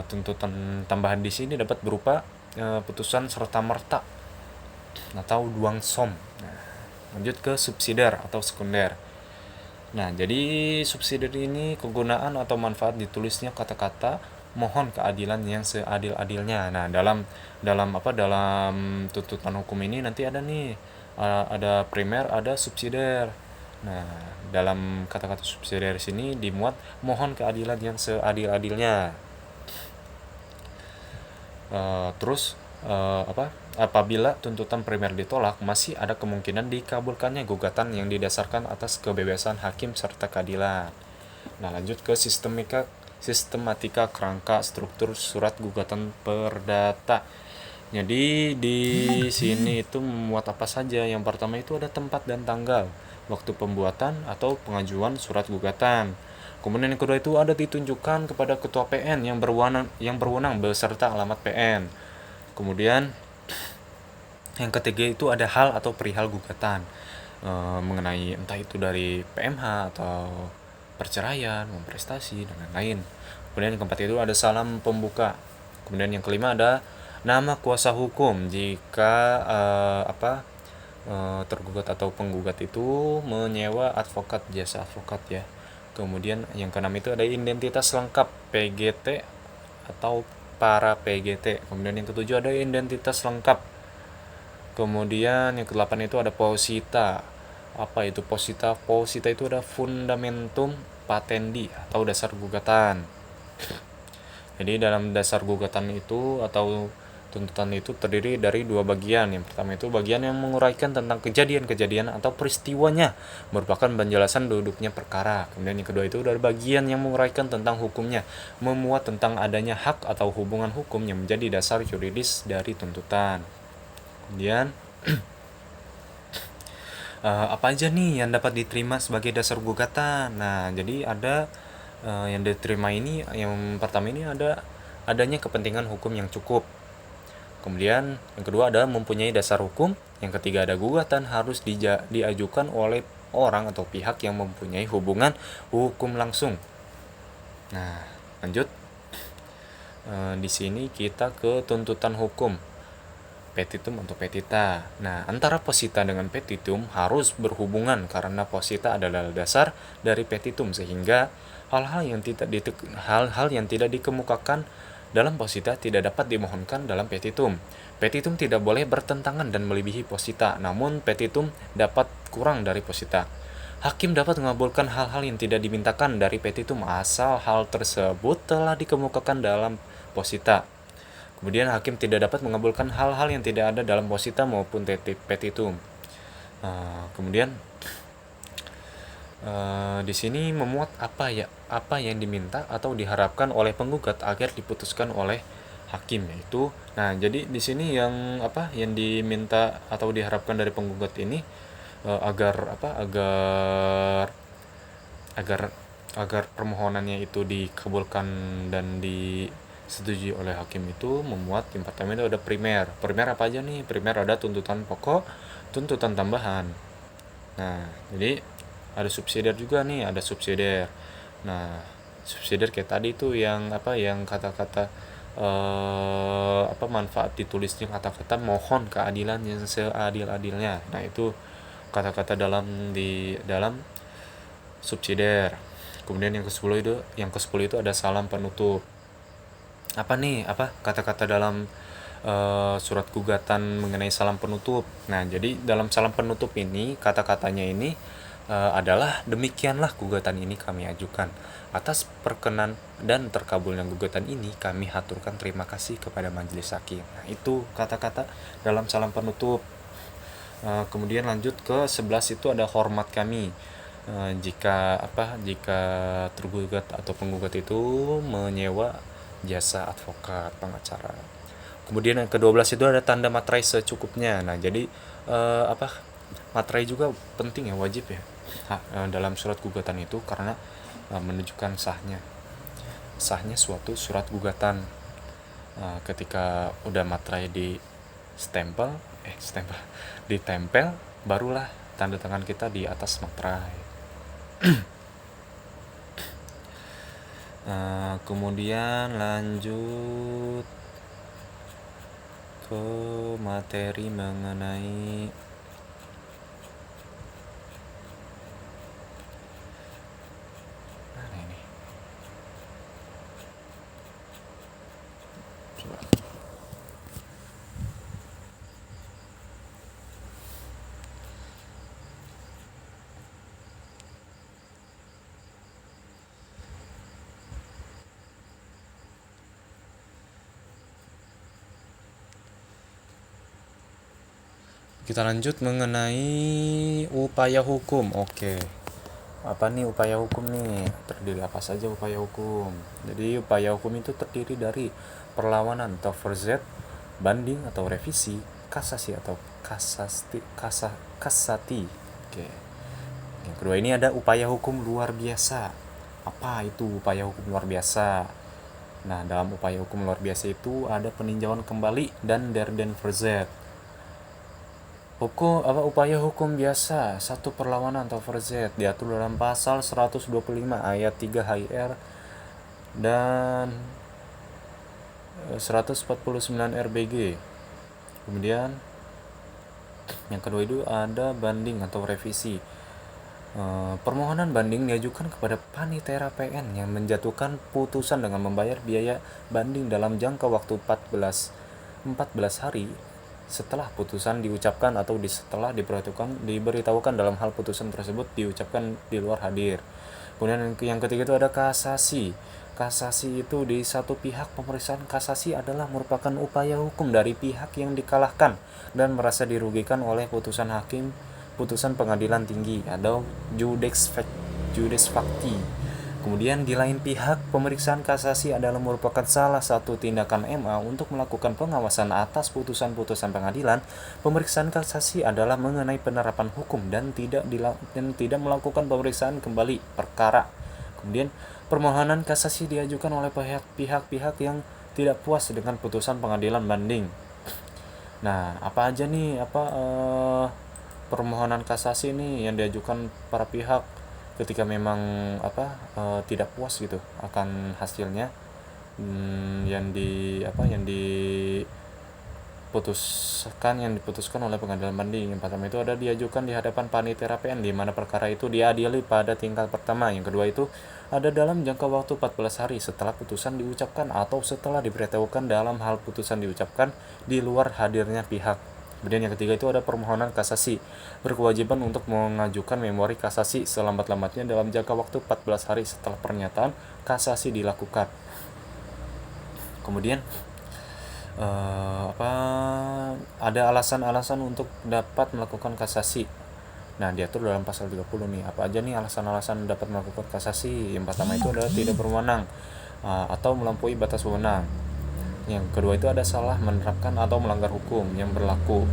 Tuntutan tambahan di sini dapat berupa putusan serta merta atau duang som. Nah, lanjut ke subsidiar atau sekunder. Nah, jadi subsidiar ini kegunaan atau manfaat ditulisnya kata-kata mohon keadilan yang seadil-adilnya. Nah, dalam tuntutan hukum ini nanti ada nih ada primer, ada subsidiar. Nah, dalam kata-kata subsidiar sini dimuat mohon keadilan yang seadil-adilnya. Terus apabila tuntutan primer ditolak, masih ada kemungkinan dikabulkannya gugatan yang didasarkan atas kebebasan hakim serta keadilan. Nah, lanjut ke sistematika kerangka struktur surat gugatan perdata. Jadi di sini itu memuat apa saja? Yang pertama itu ada tempat dan tanggal, waktu pembuatan atau pengajuan surat gugatan. Kemudian yang kedua itu ada ditunjukkan kepada ketua PN yang berwenang beserta alamat PN. Kemudian yang ketiga itu ada hal atau perihal gugatan mengenai entah itu dari PMH atau perceraian, memprestasi dan lain-lain. Kemudian yang keempat itu ada salam pembuka. Kemudian yang kelima ada nama kuasa hukum jika tergugat atau penggugat itu menyewa advokat, jasa advokat ya. Kemudian yang keenam itu ada identitas lengkap PGT atau para PGT. Kemudian yang ketujuh ada identitas lengkap. Kemudian yang kedelapan itu ada posita. Apa itu posita? Posita itu ada fundamentum patendi atau dasar gugatan. Jadi dalam dasar gugatan itu atau tuntutan itu terdiri dari dua bagian. Yang pertama itu bagian yang menguraikan tentang kejadian-kejadian atau peristiwanya, merupakan penjelasan duduknya perkara. Kemudian yang kedua itu dari bagian yang menguraikan tentang hukumnya, memuat tentang adanya hak atau hubungan hukum yang menjadi dasar yuridis dari tuntutan. Kemudian apa aja nih yang dapat diterima sebagai dasar gugatan? Nah, jadi ada yang diterima ini, yang pertama ini adanya kepentingan hukum yang cukup. Kemudian yang kedua ada mempunyai dasar hukum. Yang ketiga ada gugatan harus diajukan oleh orang atau pihak yang mempunyai hubungan hukum langsung. Nah, lanjut. Di sini kita ke tuntutan hukum. Petitum atau petita. Nah, antara posita dengan petitum harus berhubungan karena posita adalah dasar dari petitum, sehingga hal-hal yang tidak dikemukakan dalam posita tidak dapat dimohonkan dalam petitum. Petitum tidak boleh bertentangan dan melebihi posita, namun petitum dapat kurang dari posita. Hakim dapat mengabulkan hal-hal yang tidak dimintakan dari petitum asal hal tersebut telah dikemukakan dalam posita. Kemudian hakim tidak dapat mengabulkan hal-hal yang tidak ada dalam posita maupun petitum. Kemudian di sini memuat apa yang diminta atau diharapkan oleh penggugat agar diputuskan oleh hakim, yaitu jadi di sini yang diminta atau diharapkan dari penggugat ini agar permohonannya itu dikabulkan dan disetujui oleh hakim itu memuat yang pertama itu ada primer. Primer apa aja nih? Primer ada tuntutan pokok, tuntutan tambahan. Nah, jadi ada subsidiar juga nih, ada subsidiar. Nah, subsidiar kayak tadi itu yang kata-kata manfaat ditulisnya kata-kata mohon keadilan yang seadil-adilnya. Nah, itu kata-kata dalam subsidiar. Kemudian yang ke-10 itu ada salam penutup. Apa nih? Kata-kata dalam surat gugatan mengenai salam penutup. Nah, jadi dalam salam penutup ini kata-katanya ini adalah demikianlah gugatan ini kami ajukan. Atas perkenan dan terkabulnya gugatan ini kami haturkan terima kasih kepada majelis hakim. Nah, itu kata-kata dalam salam penutup. Kemudian lanjut ke 11 itu ada hormat kami. Jika tergugat atau penggugat itu menyewa jasa advokat, pengacara. Kemudian yang ke-12 itu ada tanda materai secukupnya. Nah, jadi materai juga penting ya, wajib ya dalam surat gugatan itu karena menunjukkan sahnya. sahnya suatu surat gugatan. Ketika udah materai ditempel, barulah tanda tangan kita di atas materai. Kemudian lanjut ke materi mengenai mana ini? Coba. Kita lanjut mengenai upaya hukum. Oke. Apa nih upaya hukum nih? Terdiri apa saja upaya hukum? Jadi upaya hukum itu terdiri dari perlawanan atau verzet, banding atau revisi, kasasi atau kasati. Oke. Yang kedua ini ada upaya hukum luar biasa. Apa itu upaya hukum luar biasa? Nah, dalam upaya hukum luar biasa itu ada peninjauan kembali dan der den verzet. Upaya hukum biasa, satu perlawanan atau verzet diatur dalam pasal 125 ayat 3 HIR dan 149 RBG. Kemudian yang kedua itu ada banding atau revisi. Permohonan banding diajukan kepada panitera PN yang menjatuhkan putusan dengan membayar biaya banding dalam jangka waktu 14 hari setelah putusan diucapkan atau setelah diberitahukan dalam hal putusan tersebut diucapkan di luar hadir. Kemudian yang ketiga itu ada kasasi. Kasasi itu di satu pihak. Pemeriksaan kasasi adalah merupakan upaya hukum dari pihak yang dikalahkan dan merasa dirugikan oleh putusan hakim, putusan pengadilan tinggi atau judex facti. Kemudian di lain pihak, pemeriksaan kasasi adalah merupakan salah satu tindakan MA untuk melakukan pengawasan atas putusan-putusan pengadilan. Pemeriksaan kasasi adalah mengenai penerapan hukum dan tidak melakukan pemeriksaan kembali perkara. Kemudian permohonan kasasi diajukan oleh pihak-pihak yang tidak puas dengan putusan pengadilan banding. Nah, apa aja nih permohonan kasasi nih yang diajukan para pihak ketika memang tidak puas gitu akan hasilnya yang diputuskan oleh pengadilan banding. Yang pertama itu ada diajukan di hadapan panitera PN di mana perkara itu diadili pada tingkat pertama. Yang kedua itu ada dalam jangka waktu 14 hari setelah putusan diucapkan atau setelah diberitahukan dalam hal putusan diucapkan di luar hadirnya pihak. Kemudian yang ketiga itu ada permohonan kasasi, berkewajiban untuk mengajukan memori kasasi selambat-lambatnya dalam jangka waktu 14 hari setelah pernyataan kasasi dilakukan. Kemudian ada alasan-alasan untuk dapat melakukan kasasi. Nah, diatur dalam pasal 30 nih. Apa aja nih alasan-alasan dapat melakukan kasasi? Yang pertama itu adalah tidak berwenang atau melampaui batas wewenang. Yang kedua itu ada salah menerapkan atau melanggar hukum yang berlaku.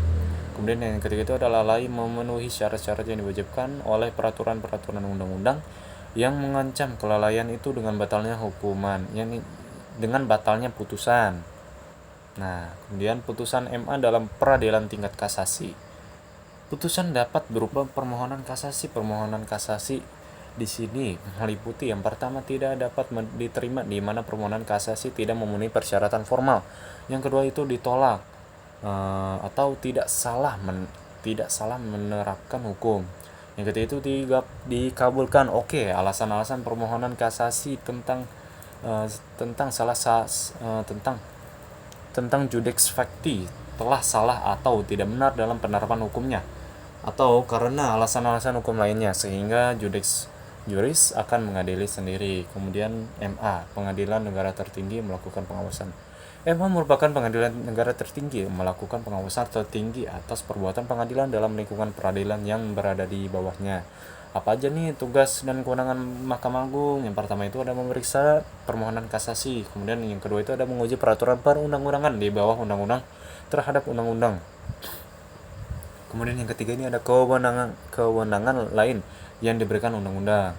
Kemudian yang ketiga itu adalah lalai memenuhi syarat-syarat yang diwajibkan oleh peraturan-peraturan undang-undang yang mengancam kelalaian itu dengan batalnya hukuman, dengan batalnya putusan. Nah, kemudian putusan MA dalam peradilan tingkat kasasi. Putusan dapat berupa permohonan kasasi. Permohonan kasasi di sini meliputi yang pertama tidak dapat diterima di mana permohonan kasasi tidak memenuhi persyaratan formal. Yang kedua itu ditolak atau tidak salah menerapkan hukum. Yang ketiga itu dikabulkan. Oke, alasan-alasan permohonan kasasi tentang judex facti telah salah atau tidak benar dalam penerapan hukumnya, atau karena alasan-alasan hukum lainnya sehingga juris akan mengadili sendiri. Kemudian MA, Pengadilan Negara Tertinggi melakukan pengawasan. MA merupakan pengadilan negara tertinggi melakukan pengawasan tertinggi atas perbuatan pengadilan dalam lingkungan peradilan yang berada di bawahnya. Apa aja nih tugas dan kewenangan Mahkamah Agung? Yang pertama itu ada memeriksa permohonan kasasi. Kemudian yang kedua itu ada menguji peraturan perundang-undangan di bawah undang-undang terhadap undang-undang. Kemudian yang ketiga ini ada kewenangan lain yang diberikan undang-undang.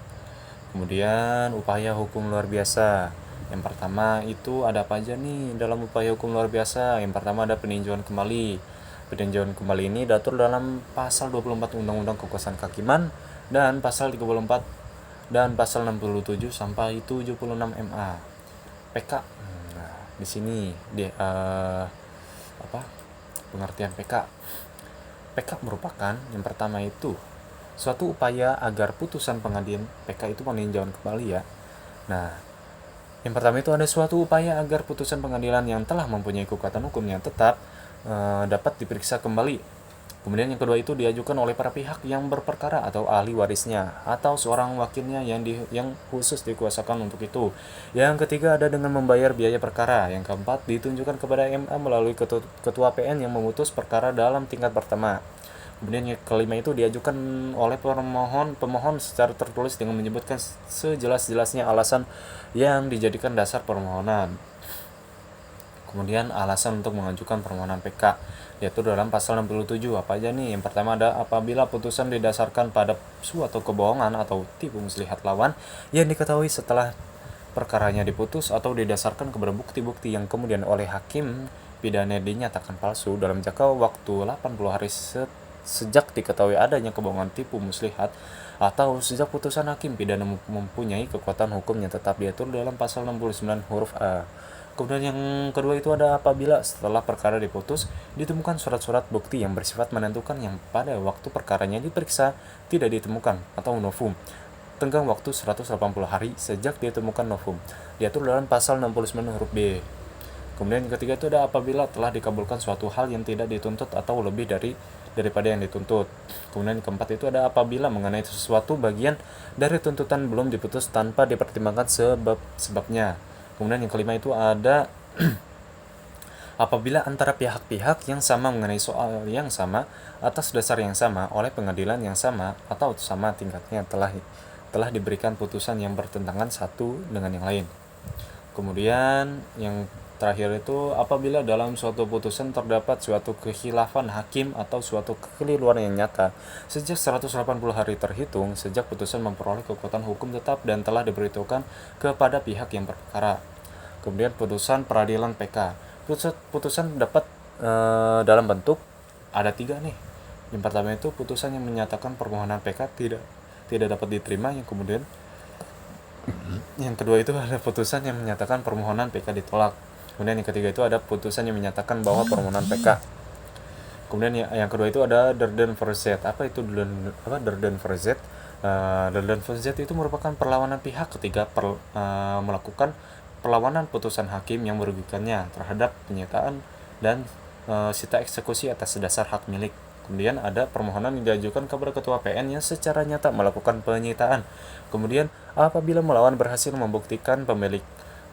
Kemudian upaya hukum luar biasa. Yang pertama itu ada apa aja nih dalam upaya hukum luar biasa? Yang pertama ada peninjauan kembali. Peninjauan kembali ini diatur dalam pasal 24 Undang-Undang Kekuasaan Kehakiman dan pasal 34 dan pasal 67 sampai 76 MA. PK. Nah, di sini pengertian PK. PK merupakan yang pertama itu suatu upaya agar putusan pengadilan PK itu peninjauan kembali ya. Nah, yang pertama itu ada suatu upaya agar putusan pengadilan yang telah mempunyai kekuatan hukum yang tetap dapat diperiksa kembali. Kemudian yang kedua itu diajukan oleh para pihak yang berperkara atau ahli warisnya atau seorang wakilnya yang khusus dikuasakan untuk itu. Yang ketiga ada dengan membayar biaya perkara. Yang keempat ditunjukkan kepada MA melalui ketua PN yang memutus perkara dalam tingkat pertama. Kemudian yang kelima itu diajukan oleh pemohon secara tertulis dengan menyebutkan sejelas-jelasnya alasan yang dijadikan dasar permohonan. Kemudian alasan untuk mengajukan permohonan PK yaitu dalam pasal 67 apa aja nih? Yang pertama ada apabila putusan didasarkan pada suatu kebohongan atau tipu muslihat lawan yang diketahui setelah perkaranya diputus atau didasarkan kepada bukti-bukti yang kemudian oleh hakim pidana dinyatakan palsu dalam jangka waktu 80 hari sejak diketahui adanya kebohongan tipu muslihat atau sejak putusan hakim pidana mempunyai kekuatan hukum yang tetap diatur dalam pasal 69 huruf A. Kemudian yang kedua itu ada apabila setelah perkara diputus ditemukan surat-surat bukti yang bersifat menentukan yang pada waktu perkaranya diperiksa tidak ditemukan atau novum. Tenggang waktu 180 hari sejak ditemukan novum. Diatur dalam pasal 69 huruf B. Kemudian yang ketiga itu ada apabila telah dikabulkan suatu hal yang tidak dituntut atau lebih daripada yang dituntut. Kemudian yang keempat itu ada apabila mengenai sesuatu bagian dari tuntutan belum diputus tanpa dipertimbangkan sebabnya. Kemudian yang kelima itu ada apabila antara pihak-pihak yang sama mengenai soal yang sama atas dasar yang sama oleh pengadilan yang sama atau sama tingkatnya telah diberikan putusan yang bertentangan satu dengan yang lain. Kemudian yang terakhir itu apabila dalam suatu putusan terdapat suatu kekhilafan hakim atau suatu kekeliruan yang nyata sejak 180 hari terhitung sejak putusan memperoleh kekuatan hukum tetap dan telah diberitahukan kepada pihak yang berperkara. Kemudian putusan peradilan PK. Putusan dapat dalam bentuk ada 3 nih. Yang pertama itu putusan yang menyatakan permohonan PK tidak dapat diterima. Yang kedua itu ada putusan yang menyatakan permohonan PK ditolak. Kemudian yang ketiga itu ada putusan yang menyatakan bahwa permohonan PK. Kemudian yang kedua itu ada Derden Verzet. Apa itu Derden Verzet? Derden Verzet itu merupakan perlawanan pihak ketika melakukan perlawanan putusan hakim yang merugikannya terhadap penyitaan dan sita eksekusi atas dasar hak milik. Kemudian ada permohonan yang diajukan kepada ketua PN yang secara nyata melakukan penyitaan. Kemudian apabila melawan berhasil membuktikan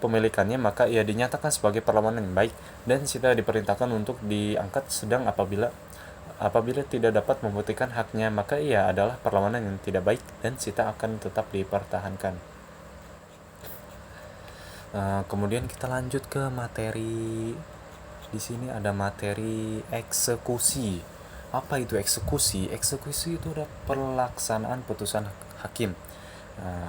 pemilikannya maka ia dinyatakan sebagai perlawanan yang baik dan sita diperintahkan untuk diangkat. Sedang apabila tidak dapat membuktikan haknya maka ia adalah perlawanan yang tidak baik dan sita akan tetap dipertahankan. Kemudian kita lanjut ke materi. Di sini ada materi eksekusi. Apa itu eksekusi? Eksekusi itu adalah pelaksanaan putusan hakim.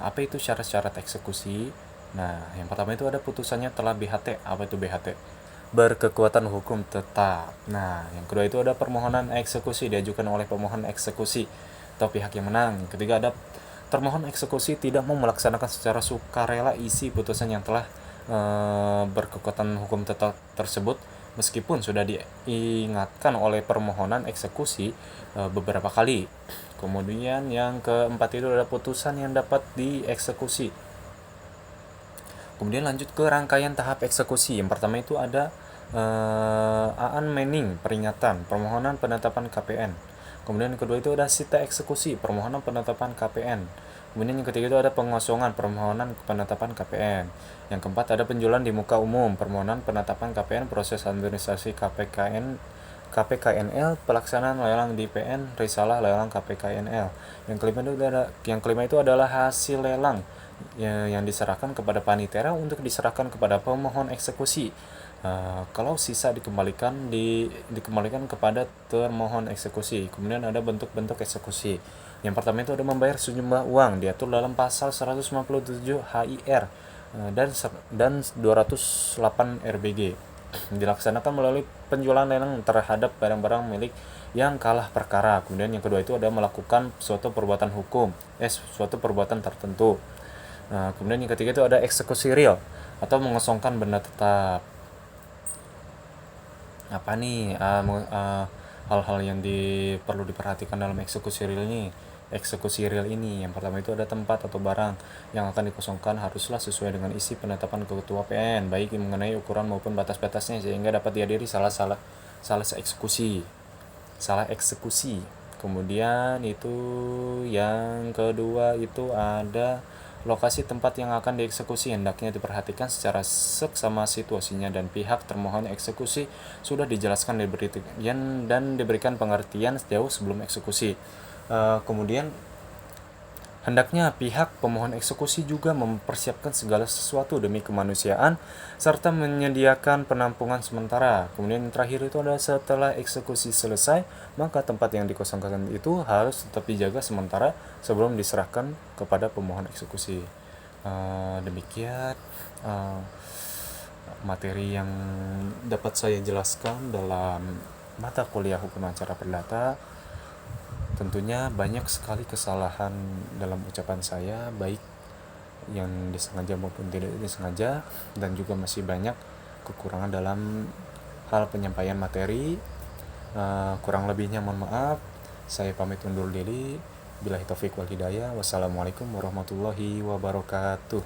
Apa itu syarat-syarat eksekusi? Nah, yang pertama itu ada putusannya telah BHT. Apa itu BHT? Berkekuatan hukum tetap. Nah, yang kedua itu ada permohonan eksekusi diajukan oleh pemohon eksekusi atau pihak yang menang. Yang ketiga ada termohon eksekusi tidak mau melaksanakan secara sukarela isi putusan yang telah berkekuatan hukum tetap tersebut meskipun sudah diingatkan oleh permohonan eksekusi beberapa kali. Kemudian yang keempat itu adalah putusan yang dapat dieksekusi. Kemudian lanjut ke rangkaian tahap eksekusi. Yang pertama itu ada aan mening peringatan, permohonan penetapan KPN. Kemudian yang kedua itu ada sita eksekusi, permohonan penetapan KPN. Kemudian yang ketiga itu ada pengosongan, permohonan penetapan KPN. Yang keempat ada penjualan di muka umum, permohonan penetapan KPN, proses administrasi KPKNL, pelaksanaan lelang di PN, risalah lelang KPKNL. Yang kelima itu adalah hasil lelang yang diserahkan kepada panitera untuk diserahkan kepada pemohon eksekusi. Kalau sisa dikembalikan kepada termohon eksekusi. Kemudian ada bentuk-bentuk eksekusi. Yang pertama itu ada membayar sejumlah uang, diatur dalam pasal 157 HIR dan 208 RBG dilaksanakan melalui penjualan lelang terhadap barang-barang milik yang kalah perkara. Kemudian yang kedua itu ada melakukan suatu perbuatan hukum, suatu perbuatan tertentu. Kemudian yang ketiga itu ada eksekusi real atau mengosongkan benda tetap. Apa nih hal-hal yang perlu diperhatikan dalam eksekusi real ini? Eksekusi real ini yang pertama itu ada tempat atau barang yang akan dikosongkan haruslah sesuai dengan isi penetapan ketua PN, baik mengenai ukuran maupun batas-batasnya, sehingga dapat dihadiri salah eksekusi. Kemudian itu yang kedua itu ada lokasi tempat yang akan dieksekusi hendaknya diperhatikan secara seksama situasinya dan pihak termohon eksekusi sudah dijelaskan dan diberikan pengertian jauh sebelum eksekusi. Kemudian hendaknya pihak pemohon eksekusi juga mempersiapkan segala sesuatu demi kemanusiaan serta menyediakan penampungan sementara. Kemudian yang terakhir itu adalah setelah eksekusi selesai, maka tempat yang dikosongkan itu harus tetap dijaga sementara sebelum diserahkan kepada pemohon eksekusi. Demikian materi yang dapat saya jelaskan dalam mata kuliah hukum acara perdata. Tentunya banyak sekali kesalahan dalam ucapan saya, baik yang disengaja maupun tidak disengaja, dan juga masih banyak kekurangan dalam hal penyampaian materi. Kurang lebihnya mohon maaf. Saya pamit undur diri. Billahi taufik wal hidayah. Wassalamualaikum warahmatullahi wabarakatuh.